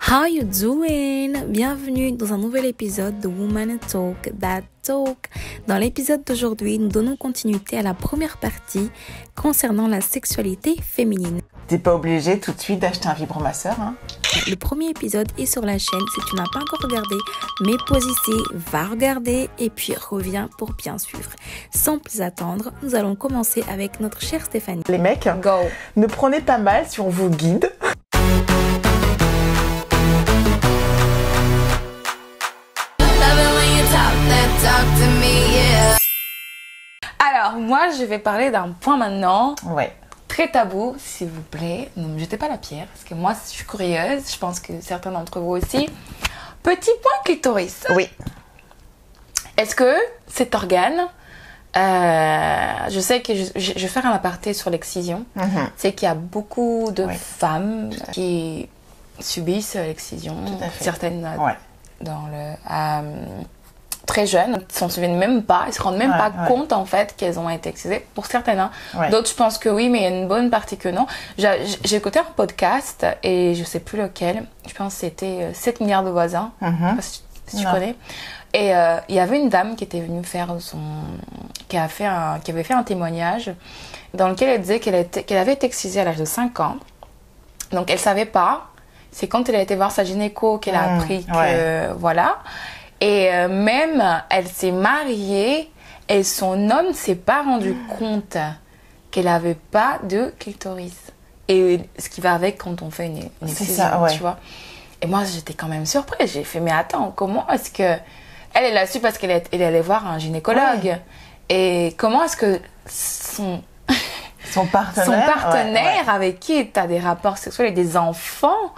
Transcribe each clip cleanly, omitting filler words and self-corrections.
How you doing? Bienvenue dans un nouvel épisode de Woman Talk That Talk. Dans l'épisode d'aujourd'hui, nous donnons continuité à la première partie concernant la sexualité féminine. T'es pas obligé tout de suite d'acheter un vibromasseur, hein? Le premier épisode est sur la chaîne. Si tu n'as pas encore regardé, mets pause ici, va regarder et puis reviens pour bien suivre. Sans plus attendre, nous allons commencer avec notre chère Stéphanie. Les mecs, Go. ne prenez pas mal si on vous guide. Alors, moi, je vais parler d'un point maintenant Ouais. très tabou, s'il vous plaît. Ne me jetez pas la pierre, parce que moi, je suis curieuse. Je pense que certains d'entre vous aussi. Petit point clitoris. Oui. Est-ce que cet organe... je sais que je vais faire un aparté sur l'excision. C'est qu'il y a beaucoup de femmes qui subissent l'excision. Tout à fait. Certaines Ouais. dans le... très jeunes, ils s'en souviennent même pas, ils se rendent même pas compte en fait qu'elles ont été excisées. Pour certaines, hein. D'autres je pense que oui, mais il y a une bonne partie que non. J'ai écouté un podcast et je sais plus lequel, je pense que c'était 7 milliards de voisins, je sais pas si tu connais. Et il y avait une dame qui était venue faire qui avait fait un témoignage dans lequel elle disait qu'elle avait été excisée à l'âge de 5 ans. Donc elle savait pas, c'est quand elle a été voir sa gynéco qu'elle a appris que voilà. Et même, elle s'est mariée et son homme ne s'est pas rendu compte qu'elle n'avait pas de clitoris. Et ce qui va avec quand on fait une excision, tu vois. Et moi, j'étais quand même surprise. J'ai fait, mais attends, comment est-ce que... Elle l'a su parce qu'elle est allée voir un gynécologue. Et comment est-ce que son partenaire avec qui tu as des rapports sexuels et des enfants,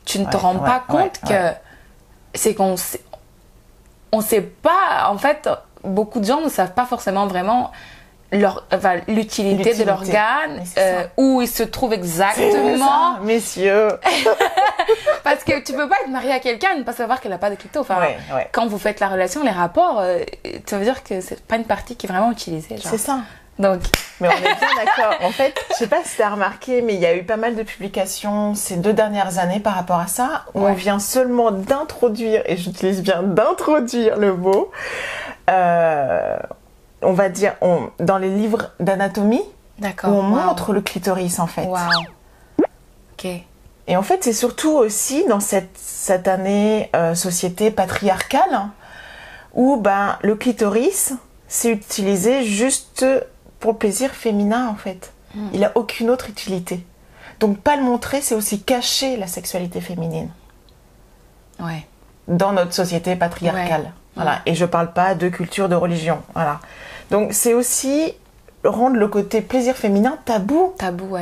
tu ne te rends pas compte que c'est qu'on... On sait pas, en fait, beaucoup de gens ne savent pas forcément vraiment l'utilité de l'organe, où il se trouve exactement. Ça, messieurs. Parce que tu peux pas être marié à quelqu'un et ne pas savoir qu'elle a pas de clito. Enfin, quand vous faites la relation, les rapports, ça veut dire que c'est pas une partie qui est vraiment utilisée. Genre. C'est ça. Donc... Mais on est bien d'accord. En fait, je sais pas si tu as remarqué, mais il y a eu pas mal de publications ces 2 dernières années par rapport à ça, où on vient seulement d'introduire, et j'utilise bien d'introduire le mot, on va dire, dans les livres d'anatomie, où on montre le clitoris en fait. Ok. Et en fait, c'est surtout aussi dans cette année société patriarcale, hein, où le clitoris, c'est utilisé juste pour le plaisir féminin en fait. Il n'a aucune autre utilité. Donc pas le montrer, c'est aussi cacher la sexualité féminine. Ouais. Dans notre société patriarcale. Voilà. Et je parle pas de culture, de religion. Voilà. Donc c'est aussi rendre le côté plaisir féminin tabou. Tabou,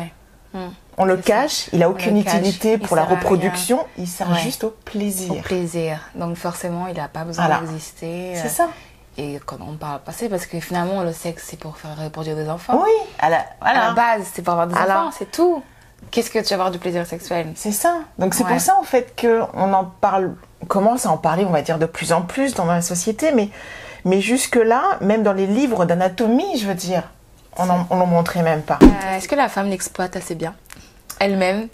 On le cache, il n'a aucune utilité pour la reproduction, il sert juste au plaisir. Au plaisir. Donc forcément, il n'a pas besoin d'exister. C'est ça. Et quand on parle passé, parce que finalement, le sexe, c'est pour faire reproduire des enfants. Oui, à la base, c'est pour avoir des enfants, c'est tout. Qu'est-ce que tu vas avoir du plaisir sexuel? C'est ça. Donc c'est pour ça, en fait, qu'on en parle, commence à en parler, on va dire, de plus en plus dans la société, mais jusque-là, même dans les livres d'anatomie, je veux dire, on n'en montrait même pas. Est-ce que la femme l'exploite assez bien? Elle-même,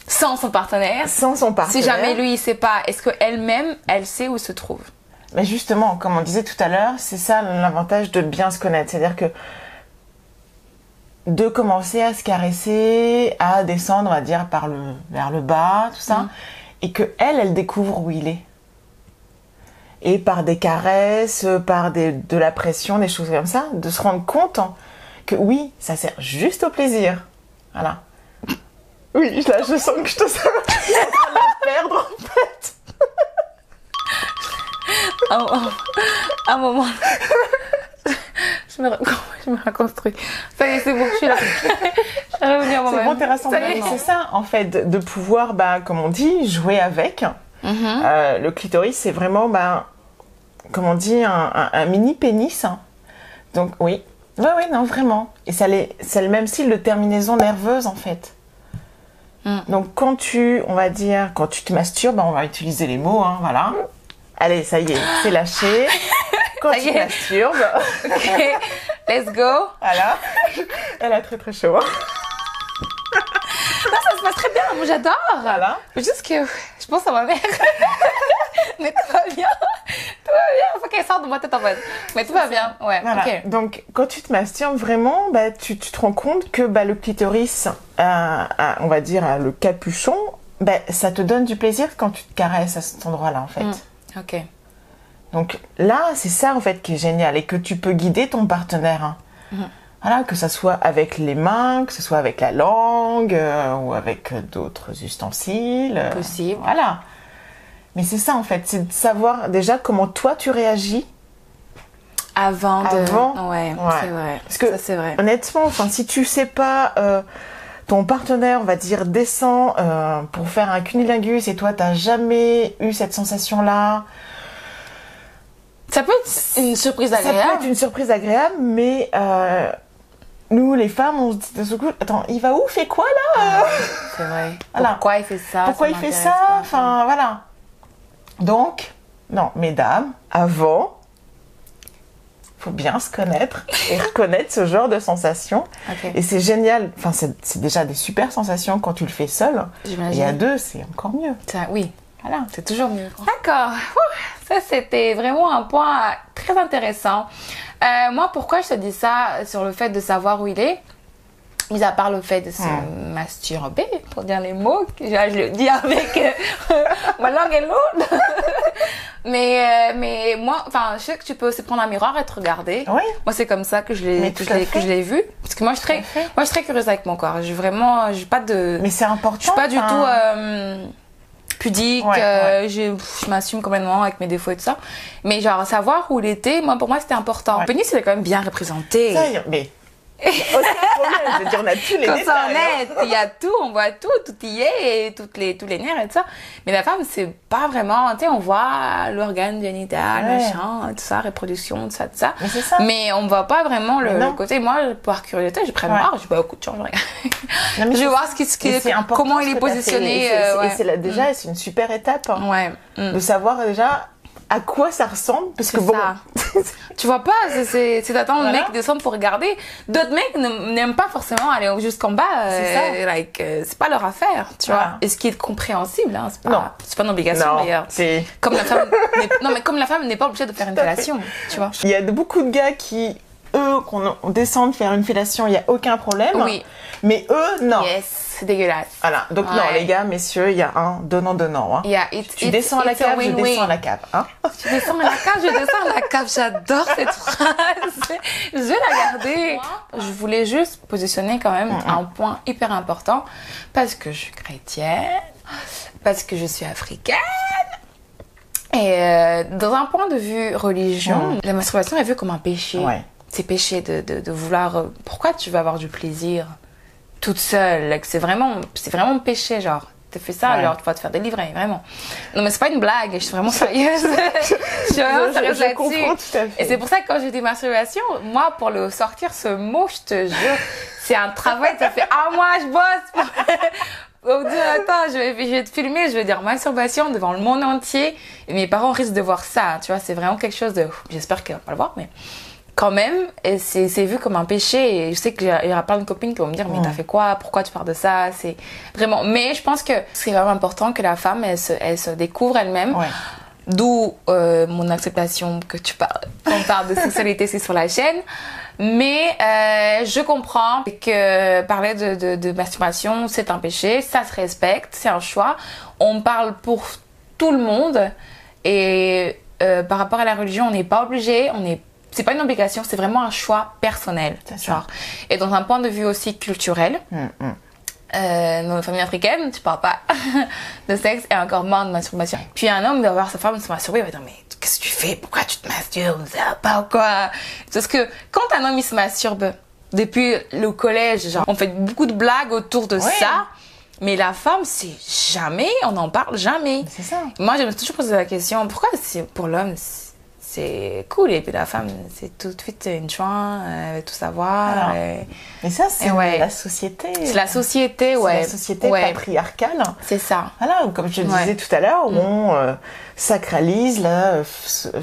sans son partenaire? Sans son partenaire. Si jamais lui, il sait pas, est-ce qu'elle-même, elle sait où il se trouve? Mais justement, comme on disait tout à l'heure, c'est ça l'avantage de bien se connaître. C'est-à-dire que de commencer à se caresser, à descendre, on va dire, vers le bas, tout ça, et que elle découvre où il est. Et par des caresses, par de la pression, des choses comme ça, de se rendre compte que oui, ça sert juste au plaisir. Voilà. Oui, là, je sens que je te sens en train de la perdre, en fait. Un moment. Je me reconstruis. Ça y est, c'est bon, je suis là. Je vais revenir moi-même. C'est bon, t'es rassemblée. C'est ça, en fait, de pouvoir, comme on dit, jouer avec. Le clitoris, c'est vraiment, comme on dit, un mini pénis. Donc, oui. Oui, non, vraiment. Et ça a le même style de terminaison nerveuse, en fait. Donc, quand tu te masturbes, on va utiliser les mots, voilà. Allez, ça y est, c'est lâché. Quand tu masturbes. Ok, let's go. Voilà. Elle a très très chaud. Non, ça se passe très bien. Moi, j'adore. Voilà. Juste que je pense à ma mère. Mais tout va bien. Tout va bien. Il faut qu'elle sorte de ma tête, en fait. Mais tout va bien. Ouais, voilà. ok. Donc, quand tu te masturbes, vraiment, bah, tu te rends compte que bah, le clitoris, on va dire, le capuchon, bah, ça te donne du plaisir quand tu te caresses à cet endroit-là, en fait. Ok. Donc là, c'est ça, en fait, qui est génial et que tu peux guider ton partenaire. Hein. Voilà, que ça soit avec les mains, que ce soit avec la langue ou avec d'autres ustensiles. Possible. Voilà. Mais c'est ça, en fait, c'est de savoir déjà comment toi, tu réagis. Avant. Ouais, c'est vrai. Parce que, ça, c'est vrai. Honnêtement, enfin, si tu sais pas, ton partenaire, on va dire, descend pour faire un cunilingus et toi, t'as jamais eu cette sensation-là. Ça peut être une surprise agréable. Ça peut être une surprise agréable, mais nous, les femmes, on se dit de ce coup, attends, il va où, fait quoi là C'est vrai. Voilà. Pourquoi il fait ça? Pourquoi il fait ça? Enfin, voilà. Donc, non, mesdames, avant, faut bien se connaître et reconnaître ce genre de sensations. Okay. Et c'est génial. Enfin, c'est déjà des super sensations quand tu le fais seul. J'imagine. Et à deux, c'est encore mieux. Ça, oui. Voilà, c'est toujours mieux. D'accord. Ça, c'était vraiment un point très intéressant. Moi, pourquoi je te dis ça sur le fait de savoir où il est? Mis à part le fait de se masturber, pour dire les mots, je le dis avec ma langue est lourde. mais moi, enfin, je sais que tu peux aussi prendre un miroir et te regarder. Oui. Moi, c'est comme ça que je l'ai vu. Parce que moi, je suis très curieuse avec mon corps. J'ai pas de. Mais c'est important. Je suis pas du tout pudique. Je m'assume complètement avec mes défauts et tout ça. Mais genre savoir où il était, moi, pour moi, c'était important. Le pénis, il est quand même bien représenté. Ça, mais aucun problème, je veux dire, on a tous les quand détails. ça en est, il y a tout, on voit tout y est, et tous les nerfs et tout ça. Mais la femme, c'est pas vraiment, tu sais, on voit l'organe génital, machin, tout ça, reproduction, tout ça. Mais c'est ça. Mais on voit pas vraiment le côté. Moi, par curiosité, j'ai pris le miroir, je dis, bah, écoute, je regarde. Je vais voir comment il est positionné. Déjà, c'est une super étape. Hein, ouais. De savoir déjà à quoi ça ressemble, parce que bon, tu vois pas, c'est d'attendre le mec descendre pour regarder. D'autres mecs n'aiment pas forcément aller jusqu'en bas, c'est pas leur affaire, tu vois. Et ce qui est compréhensible, hein, c'est pas une obligation d'ailleurs. Comme la femme, comme la femme n'est pas obligée de faire une fellation, tu vois. Il y a beaucoup de gars qui, eux, qu'on descend de faire une fellation, il y a aucun problème. Oui. Mais eux, non. Yes. C'est dégueulasse. Voilà. Donc non, les gars, messieurs, il y a un donnant-donnant. Hein. Tu descends à la cave, je descends à la cave. Hein. Tu descends à la cave, je descends à la cave. J'adore cette phrase. Je vais la garder. Je voulais juste positionner quand même un point hyper important parce que je suis chrétienne, parce que je suis africaine. Et dans un point de vue religion, la masturbation est vue comme un péché. Ouais. C'est péché de vouloir... Pourquoi tu veux avoir du plaisir toute seule, c'est vraiment péché, genre t'as fait ça, alors tu vas te faire délivrer, vraiment. Non mais c'est pas une blague, je suis vraiment sérieuse. Je suis vraiment sérieuse là-dessus. Et c'est pour ça que quand j'ai dit masturbation, moi pour le sortir ce mot, je te jure, c'est un travail, ça fait un mois je bosse pour dire attends, je vais te filmer, je vais dire masturbation devant le monde entier et mes parents risquent de voir ça, tu vois, c'est vraiment quelque chose de, j'espère qu'ils vont pas le voir, mais quand même, c'est vu comme un péché et je sais qu'il y aura plein de copines qui vont me dire mais t'as fait quoi, pourquoi tu parles de ça, c'est vraiment, mais je pense que c'est vraiment important que la femme elle se découvre elle-même, d'où mon acceptation que on parle de sexualité c'est sur la chaîne, mais je comprends que parler de masturbation c'est un péché, ça se respecte, c'est un choix, on parle pour tout le monde et par rapport à la religion on n'est pas obligé, c'est pas une obligation, c'est vraiment un choix personnel. Genre. Et dans un point de vue aussi culturel, dans les familles africaines, tu parles pas de sexe et encore moins de masturbation. Puis un homme va voir sa femme se masturber, il va dire mais qu'est-ce que tu fais? Pourquoi tu te masturbes? Ça va pas ou quoi? Parce que quand un homme il se masturbe depuis le collège, genre, on fait beaucoup de blagues autour de ça. Mais la femme, c'est jamais, on n'en parle jamais. C'est ça. Moi, je me suis toujours posé la question, pourquoi pour l'homme, c'est cool et puis la femme c'est tout de suite une joint, elle veut tout savoir. Mais ça c'est la société. C'est la société, c'est la société patriarcale. C'est ça. Voilà, comme je disais tout à l'heure, on sacralise la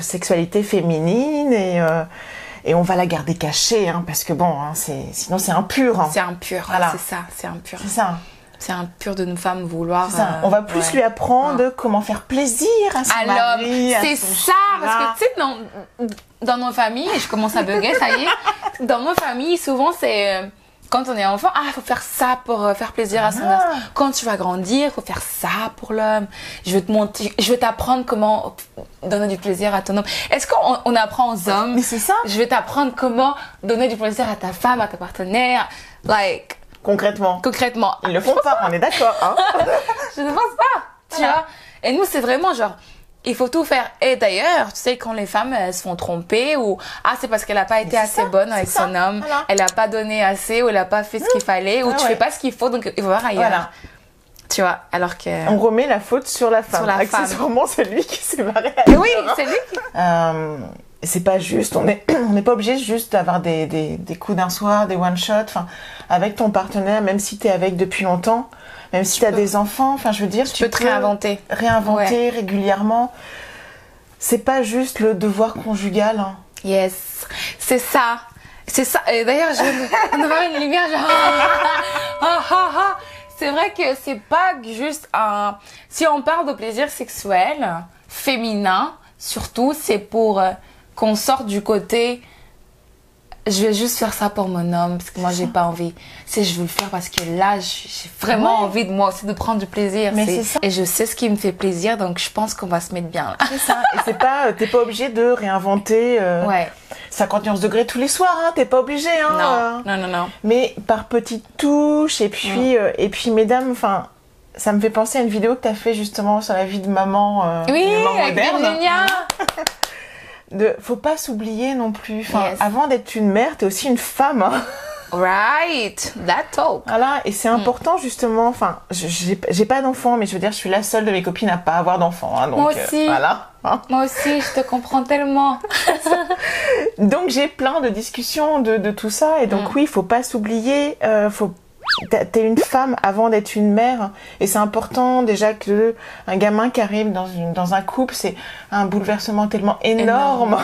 sexualité féminine et on va la garder cachée, hein, parce que bon, hein, sinon c'est impur. Hein. C'est impur, voilà. C'est ça, c'est impur. C'est ça. C'est impur de nous femmes vouloir... C'est ça. On va plus lui apprendre comment faire plaisir à son mari, c'est ça, parce que tu sais, dans nos familles, je commence à bugger, ça y est, dans nos familles, souvent c'est... Quand on est enfant, faut faire ça pour faire plaisir à son homme. Quand tu vas grandir, faut faire ça pour l'homme. Je vais t'apprendre comment donner du plaisir à ton homme. Est-ce qu'on apprend aux hommes? Mais c'est ça. Je vais t'apprendre comment donner du plaisir à ta femme, à ta partenaire. Like... Concrètement. Ils le font pas, on est d'accord, hein. Je ne pense pas, tu vois. Et nous, c'est vraiment genre, il faut tout faire. Et d'ailleurs, tu sais, quand les femmes, elles se font tromper ou, c'est parce qu'elle n'a pas été assez bonne avec son homme, elle n'a pas donné assez ou elle n'a pas fait ce qu'il fallait ou tu fais pas ce qu'il faut, donc il faut voir ailleurs. Voilà. Tu vois, alors que... On remet la faute sur la femme. Accessoirement, c'est lui qui s'est barré. Oui, c'est lui qui... c'est pas juste, on n'est pas obligé juste d'avoir des coups d'un soir, des one shot, enfin, avec ton partenaire, même si t'es avec depuis longtemps, même si t'as des enfants, enfin, je veux dire, tu peux te réinventer. Réinventer régulièrement. C'est pas juste le devoir conjugal. Hein. Yes, c'est ça. Et d'ailleurs, je viens de voir une lumière, genre, c'est vrai que c'est pas juste un... Si on parle de plaisir sexuel, féminin, surtout, c'est pour... qu'on sorte du côté je vais juste faire ça pour mon homme parce que moi j'ai pas envie, je veux le faire parce que là j'ai vraiment envie de moi aussi de prendre du plaisir. Mais c'est ça. Et je sais ce qui me fait plaisir, donc je pense qu'on va se mettre bien là. C'est ça. Et c'est pas, t'es pas obligé de réinventer 51 degrés tous les soirs, hein. T'es pas obligé, hein. Non. Mais par petites touches et puis mesdames, enfin, ça me fait penser à une vidéo que t'as fait justement sur la vie de maman, maman avec Virginia. Faut pas s'oublier non plus. Enfin, avant d'être une mère, t'es aussi une femme. Hein. Right, that talk. Voilà, et c'est important justement. Enfin, j'ai pas d'enfant, mais je veux dire, je suis la seule de mes copines à pas avoir d'enfant. Hein, donc, moi aussi. Voilà. Hein. Moi aussi, je te comprends tellement. Donc j'ai plein de discussions de tout ça, et donc oui, faut pas s'oublier. T'es une femme avant d'être une mère, et c'est important déjà que un gamin qui arrive dans un couple, c'est un bouleversement tellement énorme.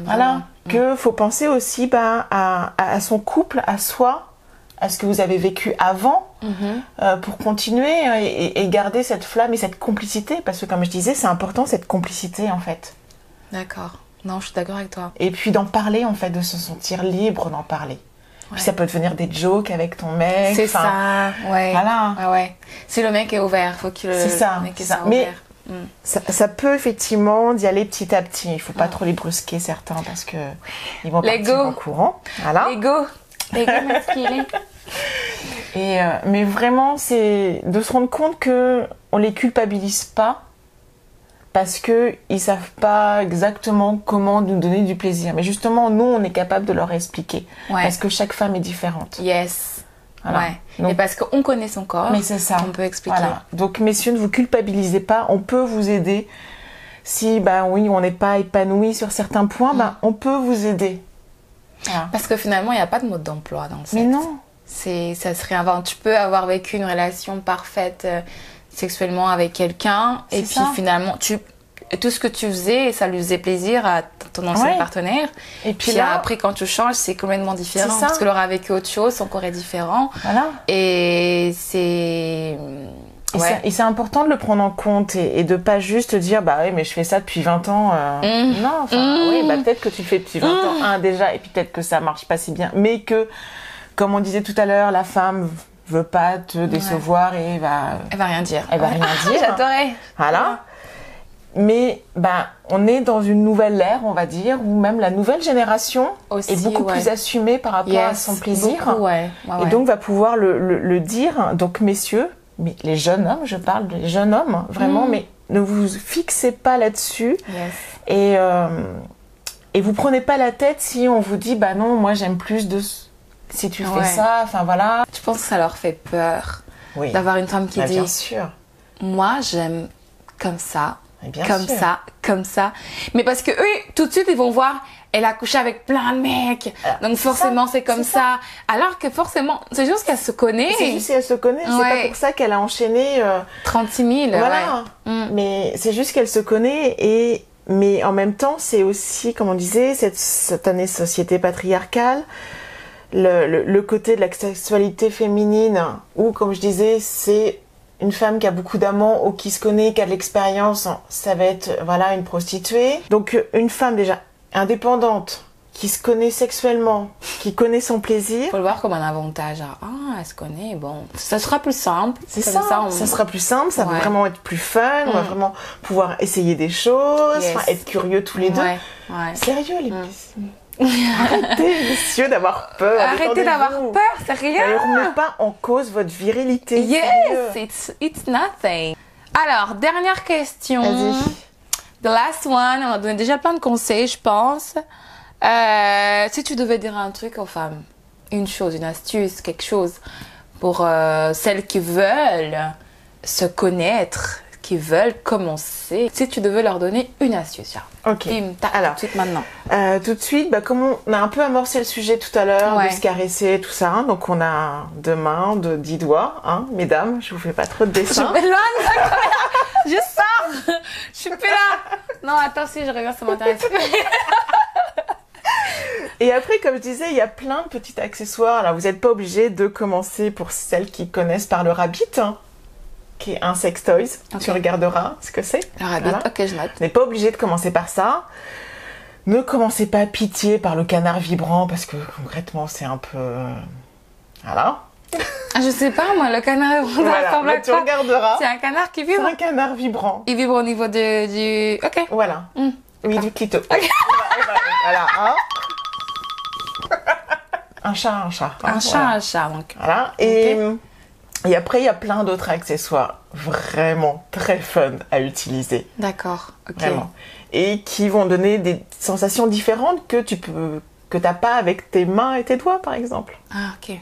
Voilà, que faut penser aussi à son couple, à soi, à ce que vous avez vécu avant, pour continuer et garder cette flamme et cette complicité, parce que comme je disais, c'est important cette complicité en fait. D'accord. Non, je suis d'accord avec toi. Et puis d'en parler en fait, de se sentir libre d'en parler. Puis ça peut devenir des jokes avec ton mec. C'est ça, Voilà. Ah ouais. Si le mec est ouvert, faut qu'il c'est ça, le mec c'est ça. Mais ça peut effectivement d'y aller petit à petit. Il faut pas trop les brusquer certains parce que ils vont partir en courant. Voilà. L'ego masculin. Et mais vraiment, c'est de se rendre compte que on les culpabilise pas. Parce que ils savent pas exactement comment nous donner du plaisir. Mais justement, nous, on est capable de leur expliquer. Parce que chaque femme est différente. Yes. Voilà. Ouais. Donc, et parce qu'on connaît son corps. Mais c'est ça. On peut expliquer. Voilà. Donc, messieurs, ne vous culpabilisez pas. On peut vous aider. Si, on n'est pas épanoui sur certains points, on peut vous aider. Voilà. Parce que finalement, il n'y a pas de mode d'emploi dans le sexe. Mais non. Ça se réinvente. Tu peux avoir vécu une relation parfaite sexuellement avec quelqu'un et puis finalement tout ce que tu faisais, ça lui faisait plaisir à ton ancien partenaire, et puis là, après quand tu changes, c'est complètement différent parce que leur a vécu autre chose, son corps est différent. Voilà. Et c'est et c'est important de le prendre en compte et de pas juste dire oui mais je fais ça depuis 20 ans. Non, oui, peut-être que tu le fais depuis 20 ans déjà, et puis peut-être que ça marche pas si bien, mais que comme on disait tout à l'heure, la femme veut pas te décevoir et elle va rien dire. Elle va rien dire. J'adorais. Voilà. Mais on est dans une nouvelle ère, on va dire, où même la nouvelle génération est beaucoup plus assumée par rapport à son plaisir. Beaucoup, et donc va pouvoir le dire. Donc messieurs, mais les jeunes hommes, je parle des jeunes hommes, vraiment, mais ne vous fixez pas là-dessus. Et vous prenez pas la tête si on vous dit non, moi j'aime plus si tu fais ça, enfin voilà. Je pense que ça leur fait peur d'avoir une femme qui dit bien sûr. Moi j'aime comme ça. Comme ça. Mais parce que eux, tout de suite, ils vont voir, elle a couché avec plein de mecs. Donc forcément, c'est comme ça. Alors que forcément, c'est juste qu'elle se connaît. C'est juste qu'elle se connaît. C'est pas pour ça qu'elle a enchaîné 36 000. Voilà. Mais c'est juste qu'elle se connaît. Mais en même temps, c'est aussi, comme on disait, cette année société patriarcale. le côté de la sexualité féminine, où, comme je disais, c'est une femme qui a beaucoup d'amants ou qui se connaît, qui a de l'expérience, ça va être, voilà, une prostituée. Donc, une femme déjà indépendante, qui se connaît sexuellement, qui connaît son plaisir. Faut le voir comme un avantage. Ah, elle se connaît, bon. Ça sera plus simple. C'est ça. Ça sera plus simple, ça va vraiment être plus fun, on va vraiment pouvoir essayer des choses, être curieux tous les deux. Sérieux, les arrêtez, messieurs, d'avoir peur. Arrêtez d'avoir peur, c'est rien. Ne remet pas en cause votre virilité. Yes, it's nothing. Alors, dernière question. Vas-y. The last one. On a donné déjà plein de conseils, je pense. Si tu devais dire un truc aux femmes, une chose, une astuce, quelque chose pour celles qui veulent se connaître, qui veulent commencer, si tu devais leur donner une astuce, ok. Alors, tout de suite maintenant. Tout de suite, comme on a un peu amorcé le sujet tout à l'heure, de se caresser, tout ça, hein, donc on a 2 mains, 10 doigts, hein, mesdames, je vous fais pas trop de dessin. Je m'éloigne de la caméra, je sors, je suis plus là. Non, attends, si je regarde, ça m'intéresse. Et après, comme je disais, il y a plein de petits accessoires. Alors, vous n'êtes pas obligé de commencer pour celles qui connaissent par le Rabbit, hein, qui est un sex toys. Tu regarderas ce que c'est. Le Rabbit, ok, je note. Vous n'êtes pas obligé de commencer par ça. Ne commencez pas pitié par le canard vibrant parce que concrètement, c'est un peu... Voilà. Je sais pas, moi, le canard vibrant, ça ressemble à quoi? Tu regarderas. C'est un canard qui vibre? C'est un canard vibrant. Il vibre au niveau du... Ok. Voilà. Oui, du clito. Okay. Voilà, hein. Un chat, un chat. Hein, un chat, donc. Voilà. Et après, il y a plein d'autres accessoires vraiment très fun à utiliser. D'accord, ok. Vraiment. Et qui vont donner des sensations différentes que t'as pas avec tes mains et tes doigts, par exemple. Ah, ok.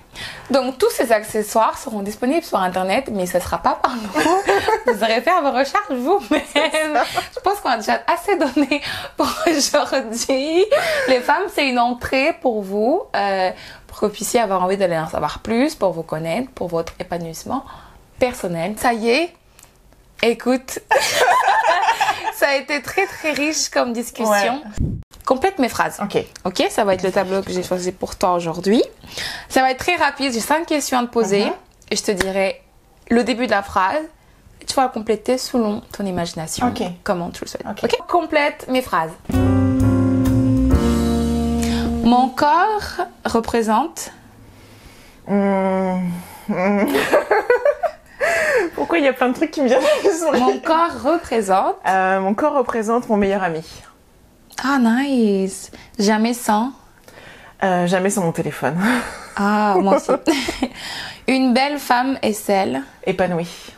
Donc, tous ces accessoires seront disponibles sur Internet, mais ce ne sera pas par nous. Vous aurez fait vos recherches vous-même. Je pense qu'on a déjà assez donné pour aujourd'hui. Les femmes, c'est une entrée pour vous, pour que vous puissiez avoir envie d'aller en savoir plus, pour vous connaître, pour votre épanouissement personnel. Ça y est, écoute, ça a été très, très riche comme discussion. Ouais. Complète mes phrases. Ok, ça va être le tableau que j'ai choisi pour toi aujourd'hui. Ça va être très rapide. J'ai 5 questions à te poser et je te dirai le début de la phrase. Tu vas la compléter selon ton imagination. Comment tu le souhaites. Ok. Complète mes phrases. Mon corps représente. Pourquoi il y a plein de trucs qui me viennent à l'esprit? Mon corps représente. Mon corps représente mon meilleur ami. Ah, nice. Jamais sans. Jamais sans mon téléphone. Ah, moi aussi. Une belle femme est celle. Épanouie.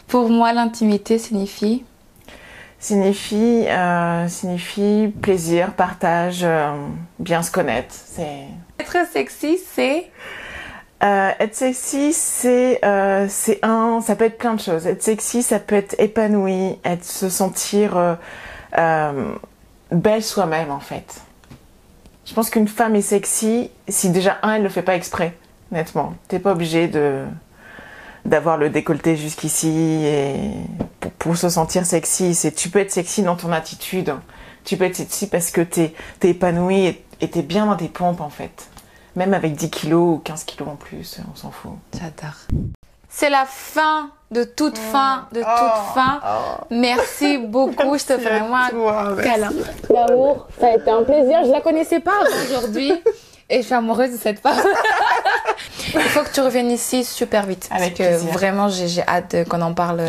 Pour moi, l'intimité signifie. Signifie plaisir, partage, bien se connaître. Être sexy, c'est. Être sexy, ça peut être plein de choses. Être sexy, ça peut être épanoui, se sentir belle soi-même, en fait. Je pense qu'une femme est sexy si déjà, elle le fait pas exprès, honnêtement. T'es pas obligé d'avoir le décolleté jusqu'ici et pour se sentir sexy. Tu peux être sexy dans ton attitude. Tu peux être sexy parce que t'es épanoui et t'es bien dans tes pompes, en fait. Même avec 10 kilos ou 15 kilos en plus, on s'en fout. J'adore. C'est la fin de toute fin, de toute fin. Merci beaucoup, je te fais vraiment un câlin. D'amour, ça a été un plaisir. Je la connaissais pas aujourd'hui et je suis amoureuse de cette femme. Il faut que tu reviennes ici super vite. Avec parce que plaisir. Vraiment, j'ai hâte qu'on en parle.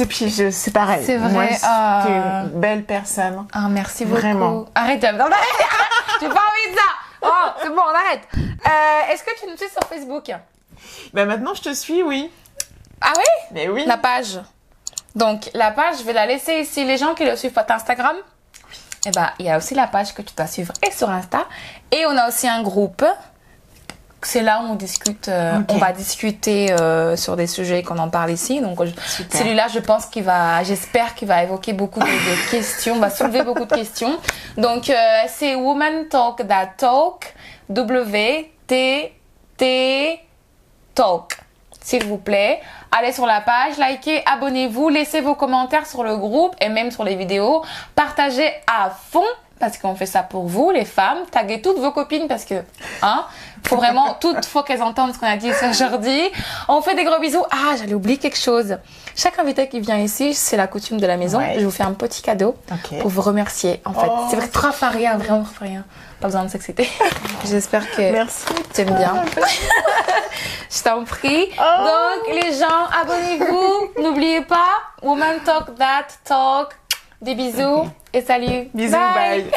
Puis c'est pareil. C'est vrai. Moi, t'es une belle personne. Ah, merci beaucoup. Vraiment. Arrête, j'ai pas envie de ça. Oh, c'est bon, on arrête. Est-ce que tu nous suis sur Facebook? Maintenant, je te suis, oui. Ah oui? Mais oui. La page. Donc, la page, je vais la laisser ici. Les gens qui le suivent pas Instagram, il y a aussi la page que tu dois suivre et sur Insta. Et on a aussi un groupe. C'est là où on discute. On va discuter sur des sujets qu'on en parle ici. Donc, celui-là, j'espère qu'il va évoquer beaucoup de questions, va soulever beaucoup de questions. Donc, c'est Woman Talk That Talk. WTT Talk. S'il vous plaît, allez sur la page, likez, abonnez-vous, laissez vos commentaires sur le groupe et même sur les vidéos. Partagez à fond parce qu'on fait ça pour vous, les femmes. Taguez toutes vos copines parce que, faut qu'elles entendent ce qu'on a dit aujourd'hui. On fait des gros bisous. Ah, j'allais oublier quelque chose. Chaque invité qui vient ici, c'est la coutume de la maison. Ouais. Je vous fais un petit cadeau pour vous remercier. En fait, c'est vrai, vraiment rien. Pas besoin de s'exciter. J'espère que tu aimes bien. Je t'en prie. Donc, les gens, abonnez-vous. N'oubliez pas, Woman Talk That Talk. Des bisous et salut. Bisous, bye.